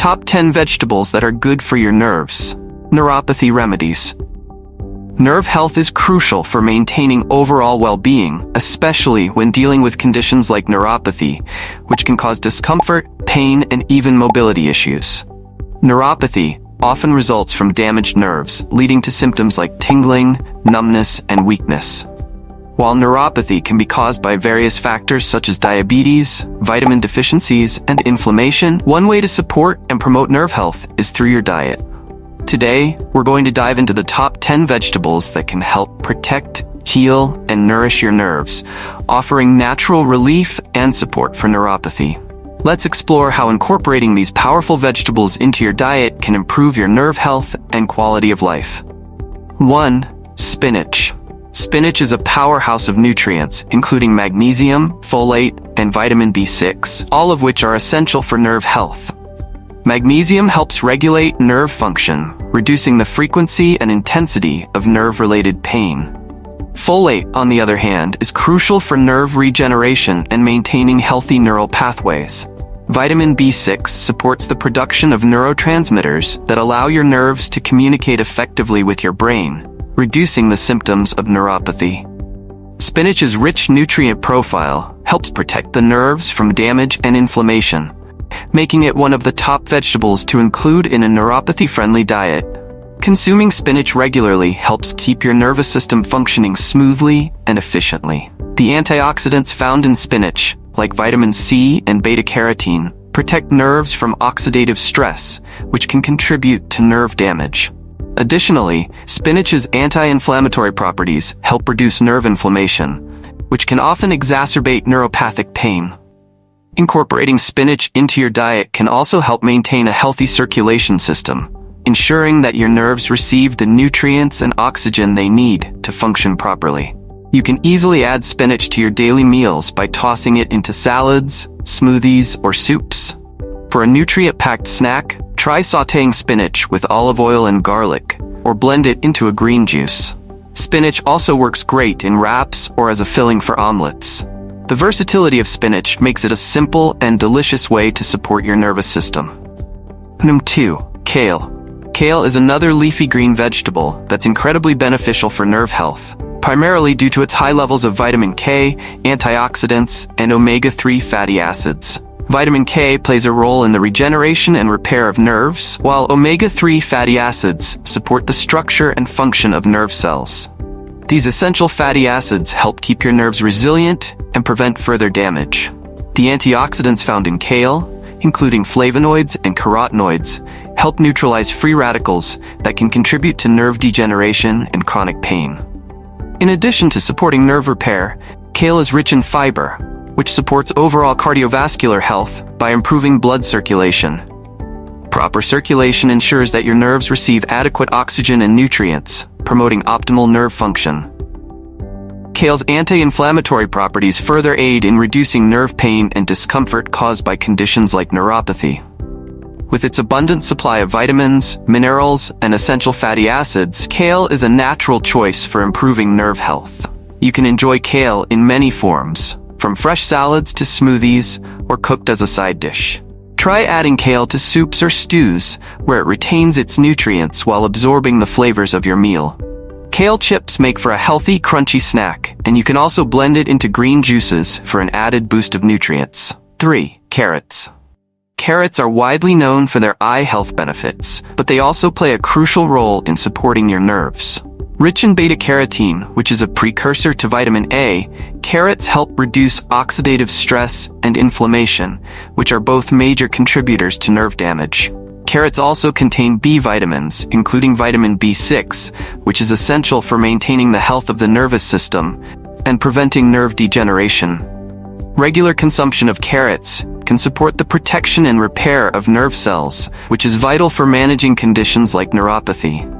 Top 10 vegetables that are good for your nerves. Neuropathy remedies. Nerve health is crucial for maintaining overall well-being, especially when dealing with conditions like neuropathy, which can cause discomfort, pain, and even mobility issues. Neuropathy often results from damaged nerves, leading to symptoms like tingling, numbness, and weakness. While neuropathy can be caused by various factors such as diabetes, vitamin deficiencies, and inflammation, one way to support and promote nerve health is through your diet. Today, we're going to dive into the top 10 vegetables that can help protect, heal, and nourish your nerves, offering natural relief and support for neuropathy. Let's explore how incorporating these powerful vegetables into your diet can improve your nerve health and quality of life. 1. Spinach. Spinach is a powerhouse of nutrients, including magnesium, folate, and vitamin B6, all of which are essential for nerve health. Magnesium helps regulate nerve function, reducing the frequency and intensity of nerve-related pain. Folate, on the other hand, is crucial for nerve regeneration and maintaining healthy neural pathways. Vitamin B6 supports the production of neurotransmitters that allow your nerves to communicate effectively with your brain, reducing the symptoms of neuropathy. Spinach's rich nutrient profile helps protect the nerves from damage and inflammation, making it one of the top vegetables to include in a neuropathy-friendly diet. Consuming spinach regularly helps keep your nervous system functioning smoothly and efficiently. The antioxidants found in spinach, like vitamin C and beta-carotene, protect nerves from oxidative stress, which can contribute to nerve damage. Additionally, spinach's anti-inflammatory properties help reduce nerve inflammation, which can often exacerbate neuropathic pain. Incorporating spinach into your diet can also help maintain a healthy circulation system, ensuring that your nerves receive the nutrients and oxygen they need to function properly. You can easily add spinach to your daily meals by tossing it into salads, smoothies, or soups. For a nutrient-packed snack, try sautéing spinach with olive oil and garlic, or blend it into a green juice. Spinach also works great in wraps or as a filling for omelets. The versatility of spinach makes it a simple and delicious way to support your nervous system. Number 2. Kale. Kale is another leafy green vegetable that's incredibly beneficial for nerve health, primarily due to its high levels of vitamin K, antioxidants, and omega-3 fatty acids. Vitamin K plays a role in the regeneration and repair of nerves, while omega-3 fatty acids support the structure and function of nerve cells. These essential fatty acids help keep your nerves resilient and prevent further damage. The antioxidants found in kale, including flavonoids and carotenoids, help neutralize free radicals that can contribute to nerve degeneration and chronic pain. In addition to supporting nerve repair, kale is rich in fiber, which supports overall cardiovascular health by improving blood circulation. Proper circulation ensures that your nerves receive adequate oxygen and nutrients, promoting optimal nerve function. Kale's anti-inflammatory properties further aid in reducing nerve pain and discomfort caused by conditions like neuropathy. With its abundant supply of vitamins, minerals, and essential fatty acids, kale is a natural choice for improving nerve health. You can enjoy kale in many forms, from fresh salads to smoothies or cooked as a side dish. Try adding kale to soups or stews, where it retains its nutrients while absorbing the flavors of your meal. Kale chips make for a healthy, crunchy snack, and you can also blend it into green juices for an added boost of nutrients. 3. Carrots. Carrots are widely known for their eye health benefits, but they also play a crucial role in supporting your nerves. Rich in beta-carotene, which is a precursor to vitamin A, carrots help reduce oxidative stress and inflammation, which are both major contributors to nerve damage. Carrots also contain B vitamins, including vitamin B6, which is essential for maintaining the health of the nervous system and preventing nerve degeneration. Regular consumption of carrots can support the protection and repair of nerve cells, which is vital for managing conditions like neuropathy.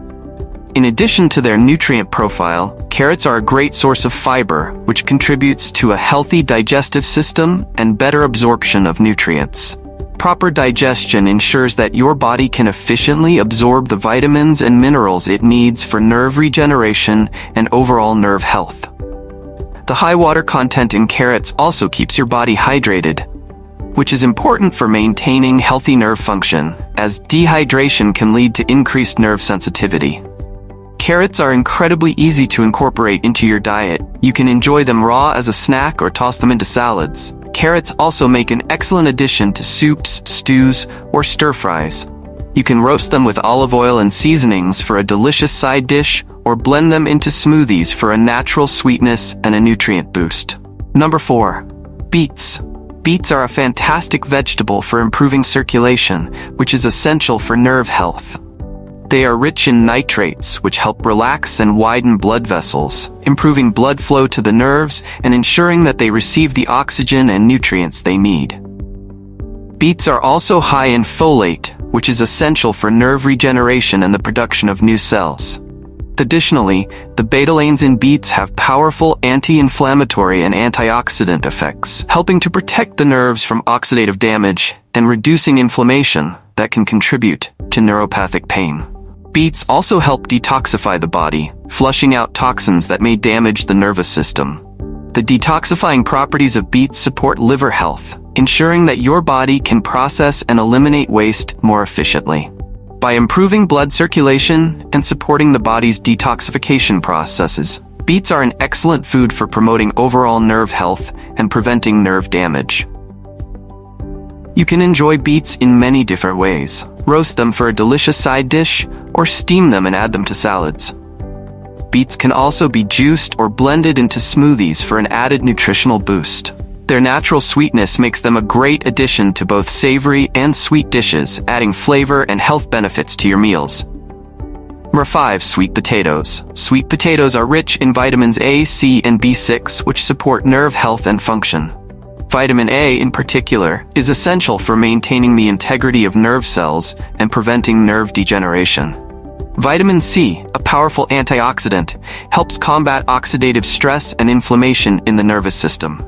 In addition to their nutrient profile, carrots are a great source of fiber, which contributes to a healthy digestive system and better absorption of nutrients. Proper digestion ensures that your body can efficiently absorb the vitamins and minerals it needs for nerve regeneration and overall nerve health. The high water content in carrots also keeps your body hydrated. which is important for maintaining healthy nerve function, as dehydration can lead to increased nerve sensitivity. Carrots are incredibly easy to incorporate into your diet. You can enjoy them raw as a snack or toss them into salads. Carrots also make an excellent addition to soups, stews, or stir-fries. You can roast them with olive oil and seasonings for a delicious side dish, or blend them into smoothies for a natural sweetness and a nutrient boost. Number 4. Beets. Beets are a fantastic vegetable for improving circulation, which is essential for nerve health. They are rich in nitrates, which help relax and widen blood vessels, improving blood flow to the nerves and ensuring that they receive the oxygen and nutrients they need. Beets are also high in folate, which is essential for nerve regeneration and the production of new cells. Additionally, the betalains in beets have powerful anti-inflammatory and antioxidant effects, helping to protect the nerves from oxidative damage and reducing inflammation that can contribute to neuropathic pain. Beets also help detoxify the body, flushing out toxins that may damage the nervous system. The detoxifying properties of beets support liver health, ensuring that your body can process and eliminate waste more efficiently. By improving blood circulation and supporting the body's detoxification processes, beets are an excellent food for promoting overall nerve health and preventing nerve damage. You can enjoy beets in many different ways. Roast them for a delicious side dish, or steam them and add them to salads. Beets can also be juiced or blended into smoothies for an added nutritional boost. Their natural sweetness makes them a great addition to both savory and sweet dishes, adding flavor and health benefits to your meals. Number 5. Sweet potatoes. Sweet potatoes are rich in vitamins A, C, and B6, which support nerve health and function. Vitamin A, in particular, is essential for maintaining the integrity of nerve cells and preventing nerve degeneration. Vitamin C, a powerful antioxidant, helps combat oxidative stress and inflammation in the nervous system.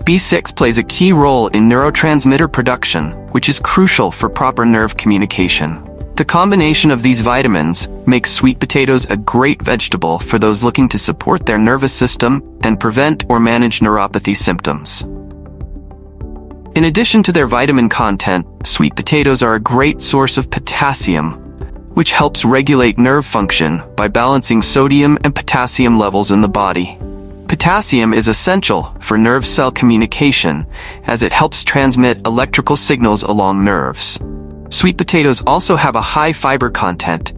B6 plays a key role in neurotransmitter production, which is crucial for proper nerve communication. The combination of these vitamins makes sweet potatoes a great vegetable for those looking to support their nervous system and prevent or manage neuropathy symptoms. In addition to their vitamin content, sweet potatoes are a great source of potassium, which helps regulate nerve function by balancing sodium and potassium levels in the body. Potassium is essential for nerve cell communication, as it helps transmit electrical signals along nerves. Sweet potatoes also have a high fiber content,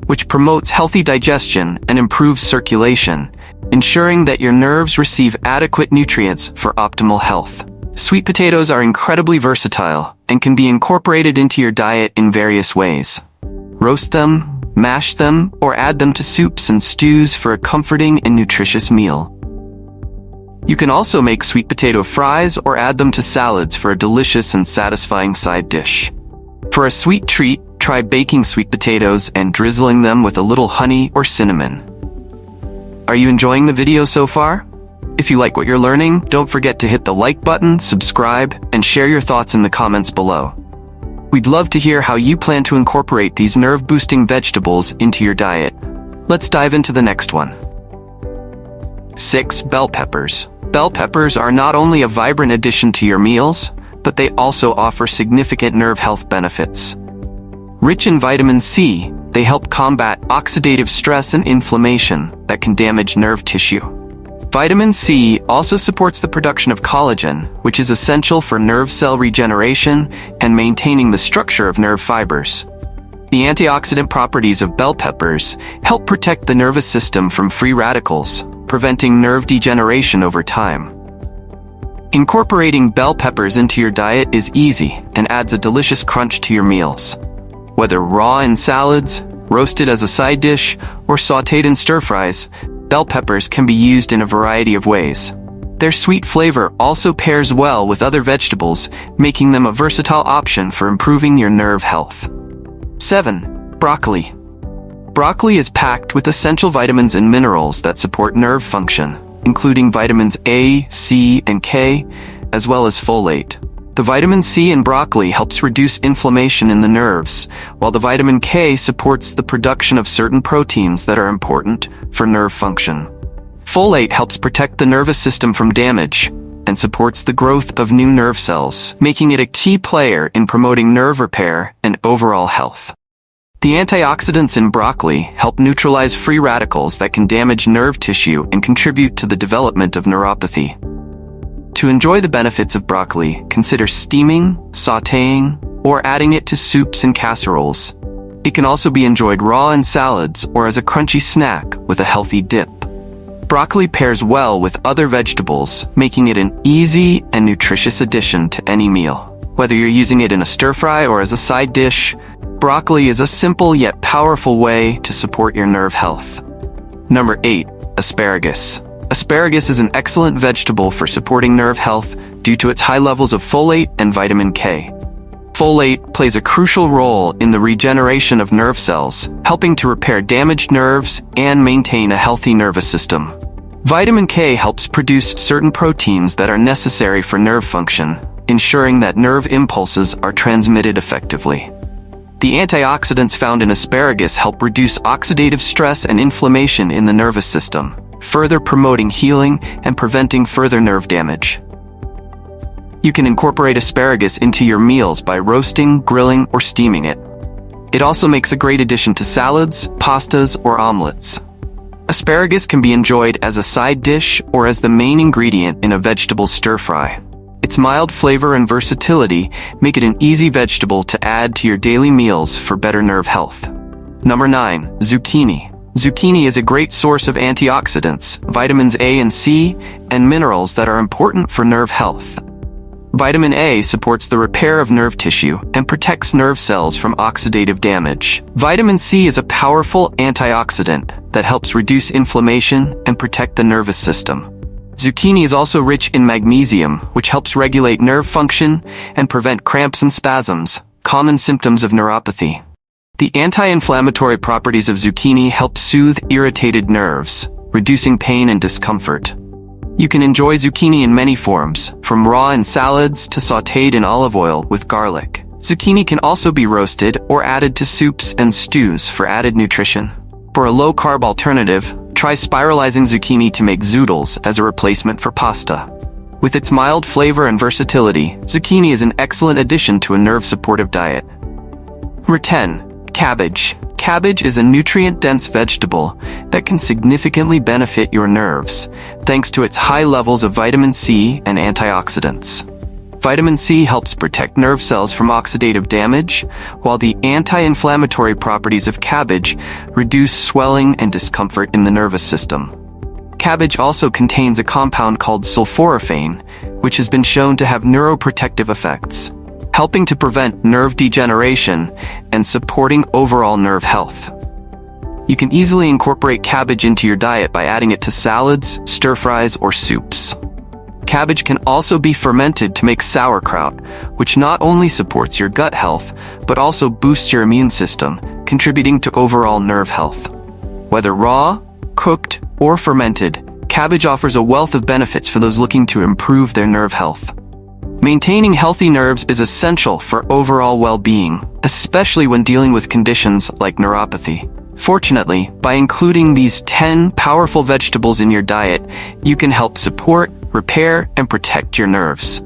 which promotes healthy digestion and improves circulation, ensuring that your nerves receive adequate nutrients for optimal health. Sweet potatoes are incredibly versatile and can be incorporated into your diet in various ways. Roast them, mash them, or add them to soups and stews for a comforting and nutritious meal. You can also make sweet potato fries or add them to salads for a delicious and satisfying side dish. For a sweet treat, try baking sweet potatoes and drizzling them with a little honey or cinnamon. Are you enjoying the video so far? If you like what you're learning, don't forget to hit the like button, subscribe, and share your thoughts in the comments below. We'd love to hear how you plan to incorporate these nerve-boosting vegetables into your diet. Let's dive into the next one. 6. Bell peppers. Bell peppers are not only a vibrant addition to your meals, but they also offer significant nerve health benefits. Rich in vitamin C, they help combat oxidative stress and inflammation that can damage nerve tissue. Vitamin C also supports the production of collagen, which is essential for nerve cell regeneration and maintaining the structure of nerve fibers. The antioxidant properties of bell peppers help protect the nervous system from free radicals, preventing nerve degeneration over time. Incorporating bell peppers into your diet is easy and adds a delicious crunch to your meals. Whether raw in salads, roasted as a side dish, or sautéed in stir-fries, bell peppers can be used in a variety of ways. Their sweet flavor also pairs well with other vegetables, making them a versatile option for improving your nerve health. 7. Broccoli. Broccoli is packed with essential vitamins and minerals that support nerve function, including vitamins A, C, and K, as well as folate. The vitamin C in broccoli helps reduce inflammation in the nerves, while the vitamin K supports the production of certain proteins that are important for nerve function. Folate helps protect the nervous system from damage, and supports the growth of new nerve cells, making it a key player in promoting nerve repair and overall health. The antioxidants in broccoli help neutralize free radicals that can damage nerve tissue and contribute to the development of neuropathy. To enjoy the benefits of broccoli, consider steaming, sautéing, or adding it to soups and casseroles. It can also be enjoyed raw in salads or as a crunchy snack with a healthy dip. Broccoli pairs well with other vegetables, making it an easy and nutritious addition to any meal. Whether you're using it in a stir-fry or as a side dish, broccoli is a simple yet powerful way to support your nerve health. Number 8. Asparagus. Asparagus is an excellent vegetable for supporting nerve health due to its high levels of folate and vitamin K. Folate plays a crucial role in the regeneration of nerve cells, helping to repair damaged nerves and maintain a healthy nervous system. Vitamin K helps produce certain proteins that are necessary for nerve function, ensuring that nerve impulses are transmitted effectively. The antioxidants found in asparagus help reduce oxidative stress and inflammation in the nervous system, further promoting healing and preventing further nerve damage. You can incorporate asparagus into your meals by roasting, grilling, or steaming it. It also makes a great addition to salads, pastas, or omelets. Asparagus can be enjoyed as a side dish or as the main ingredient in a vegetable stir-fry. Its mild flavor and versatility make it an easy vegetable to add to your daily meals for better nerve health. Number 9. Zucchini. Zucchini is a great source of antioxidants, vitamins A and C, and minerals that are important for nerve health. Vitamin A supports the repair of nerve tissue and protects nerve cells from oxidative damage. Vitamin C is a powerful antioxidant that helps reduce inflammation and protect the nervous system. Zucchini is also rich in magnesium, which helps regulate nerve function and prevent cramps and spasms, common symptoms of neuropathy. The anti-inflammatory properties of zucchini help soothe irritated nerves, reducing pain and discomfort. You can enjoy zucchini in many forms, from raw in salads to sautéed in olive oil with garlic. Zucchini can also be roasted or added to soups and stews for added nutrition. For a low-carb alternative, try spiralizing zucchini to make zoodles as a replacement for pasta. With its mild flavor and versatility, zucchini is an excellent addition to a nerve-supportive diet. Number 10. Cabbage. Cabbage is a nutrient-dense vegetable that can significantly benefit your nerves, thanks to its high levels of vitamin C and antioxidants. Vitamin C helps protect nerve cells from oxidative damage, while the anti-inflammatory properties of cabbage reduce swelling and discomfort in the nervous system. Cabbage also contains a compound called sulforaphane, which has been shown to have neuroprotective effects, helping to prevent nerve degeneration and supporting overall nerve health. You can easily incorporate cabbage into your diet by adding it to salads, stir-fries, or soups. Cabbage can also be fermented to make sauerkraut, which not only supports your gut health, but also boosts your immune system, contributing to overall nerve health. Whether raw, cooked, or fermented, cabbage offers a wealth of benefits for those looking to improve their nerve health. Maintaining healthy nerves is essential for overall well-being, especially when dealing with conditions like neuropathy. Fortunately, by including these 10 powerful vegetables in your diet, you can help support, repair, and protect your nerves.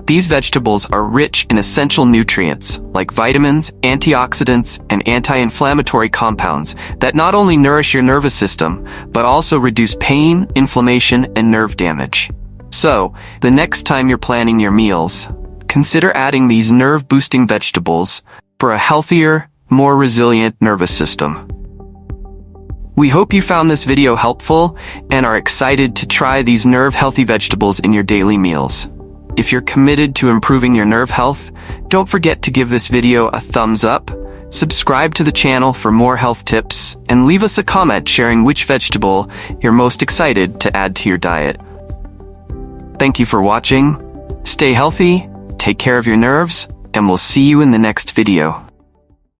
These vegetables are rich in essential nutrients like vitamins, antioxidants, and anti-inflammatory compounds that not only nourish your nervous system, but also reduce pain, inflammation, and nerve damage. So, the next time you're planning your meals, consider adding these nerve-boosting vegetables for a healthier, more resilient nervous system. We hope you found this video helpful and are excited to try these nerve-healthy vegetables in your daily meals. If you're committed to improving your nerve health, don't forget to give this video a thumbs up, subscribe to the channel for more health tips, and leave us a comment sharing which vegetable you're most excited to add to your diet. Thank you for watching. Stay healthy, take care of your nerves, and we'll see you in the next video.